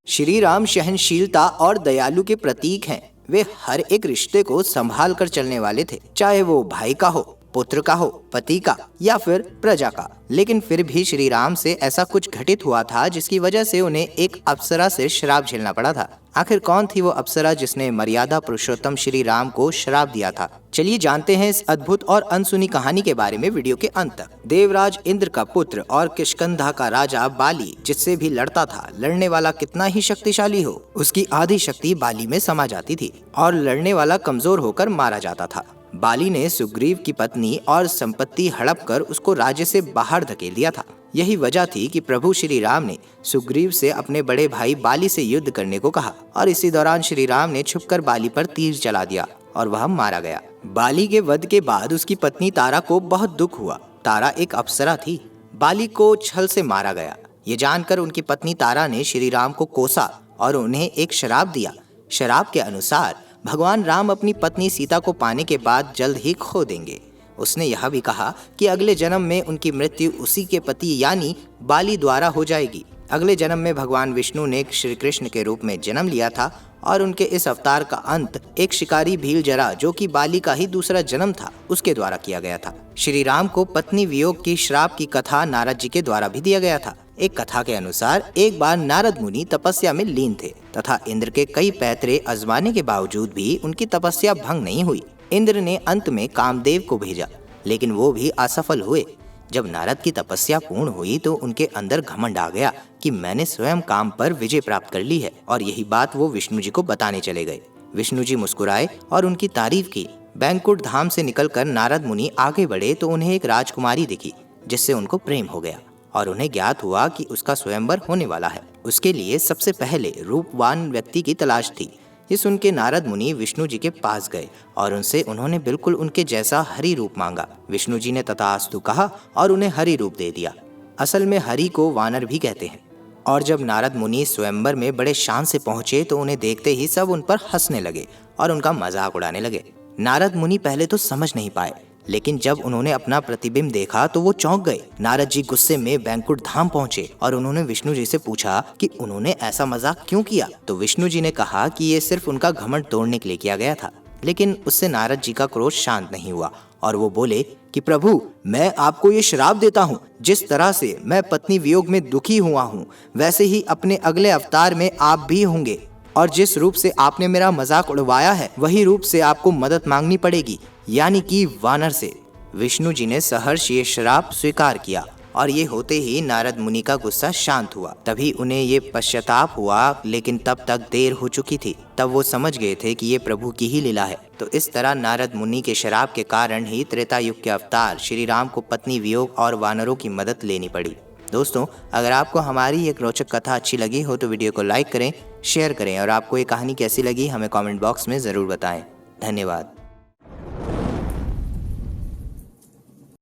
श्री राम सहनशीलता और दयालु के प्रतीक हैं। वे हर एक रिश्ते को संभाल कर चलने वाले थे, चाहे वो भाई का हो, पुत्र का हो, पति का या फिर प्रजा का। लेकिन फिर भी श्री राम से ऐसा कुछ घटित हुआ था जिसकी वजह से उन्हें एक अप्सरा से श्राप झेलना पड़ा था। आखिर कौन थी वो अप्सरा जिसने मर्यादा पुरुषोत्तम श्री राम को श्राप दिया था? चलिए जानते हैं इस अद्भुत और अनसुनी कहानी के बारे में वीडियो के अंत तक। देवराज इंद्र का पुत्र और किष्किंधा का राजा बाली जिससे भी लड़ता था, लड़ने वाला कितना ही शक्तिशाली हो, उसकी आधी शक्ति बाली में समा जाती थी और लड़ने वाला कमजोर होकर मारा जाता था। बाली ने सुग्रीव की पत्नी और संपत्ति हड़प कर उसको राज्य से बाहर धकेल दिया था। यही वजह थी कि प्रभु श्री राम ने सुग्रीव से अपने बड़े भाई बाली से युद्ध करने को कहा और इसी दौरान श्री राम ने छुपकर बाली पर तीर चला दिया और वह मारा गया। बाली के वध के बाद उसकी पत्नी तारा को बहुत दुख हुआ। तारा एक अप्सरा थी। बाली को छल से मारा गया। ये जानकर उनकी पत्नी तारा ने श्री राम को कोसा और उन्हें एक शराप दिया। शराप के अनुसार भगवान राम अपनी पत्नी सीता को पाने के बाद जल्द ही खो देंगे। उसने यह भी कहा कि अगले जन्म में उनकी मृत्यु उसी के पति यानी बाली द्वारा हो जाएगी। अगले जन्म में भगवान विष्णु ने श्री कृष्ण के रूप में जन्म लिया था और उनके इस अवतार का अंत एक शिकारी भील जरा जो कि बाली का ही दूसरा जन्म था उसके द्वारा किया गया था। श्री राम को पत्नी वियोग की श्राप की कथा नारद जी के द्वारा भी दिया गया था। एक कथा के अनुसार एक बार नारद मुनि तपस्या में लीन थे तथा इंद्र के कई पैतरे आजमाने के बावजूद भी उनकी तपस्या भंग नहीं हुई। इंद्र ने अंत में कामदेव को भेजा लेकिन वो भी असफल हुए। जब नारद की तपस्या पूर्ण हुई तो उनके अंदर घमंड आ गया कि मैंने स्वयं काम पर विजय प्राप्त कर ली है और यही बात वो विष्णु जी को बताने चले गए। विष्णु जी मुस्कुराए और उनकी तारीफ की। बैंकुट धाम से निकलकर नारद मुनि आगे बढ़े तो उन्हें एक राजकुमारी दिखी जिससे उनको प्रेम हो गया और उन्हें ज्ञात हुआ कि उसका स्वयंवर होने वाला है। उसके लिए सबसे पहले रूपवान व्यक्ति की तलाश थी। ये सुन के नारद मुनि विष्णु जी के पास गए और उनसे उन्होंने बिल्कुल उनके जैसा हरि रूप मांगा। विष्णु जी ने तथास्तु कहा और उन्हें हरि रूप दे दिया। असल में हरि को वानर भी कहते हैं। और जब नारद मुनि स्वयंवर में बड़े शान से पहुंचे तो उन्हें देखते ही सब उन पर हंसने लगे और उनका मजाक उड़ाने लगे। नारद मुनि पहले तो समझ नहीं पाए लेकिन जब उन्होंने अपना प्रतिबिंब देखा तो वो चौंक गए। नारद जी गुस्से में बैंकुट धाम पहुंचे और उन्होंने विष्णु जी से पूछा कि उन्होंने ऐसा मजाक क्यों किया। तो विष्णु जी ने कहा कि ये सिर्फ उनका घमंड तोड़ने के लिए किया गया था। लेकिन उससे नारद जी का क्रोध शांत नहीं हुआ और वो बोले कि प्रभु, मैं आपको ये श्राप देता हूँ, जिस तरह से मैं पत्नी वियोग में दुखी हुआ हूँ वैसे ही अपने अगले अवतार में आप भी होंगे और जिस रूप से आपने मेरा मजाक उड़वाया है वही रूप से आपको मदद मांगनी पड़ेगी, यानी कि वानर से। विष्णु जी ने सहर्ष ये श्राप स्वीकार किया और ये होते ही नारद मुनि का गुस्सा शांत हुआ। तभी उन्हें ये पश्चाताप हुआ लेकिन तब तक देर हो चुकी थी। तब वो समझ गए थे कि ये प्रभु की ही लीला है। तो इस तरह नारद मुनि के श्राप के कारण ही त्रेता युग के अवतार श्री राम को पत्नी वियोग और वानरों की मदद लेनी पड़ी। दोस्तों, अगर आपको हमारी एक रोचक कथा अच्छी लगी हो तो वीडियो को लाइक करें, शेयर करें और आपको ये कहानी कैसी लगी हमें कमेंट बॉक्स में ज़रूर बताएं। धन्यवाद।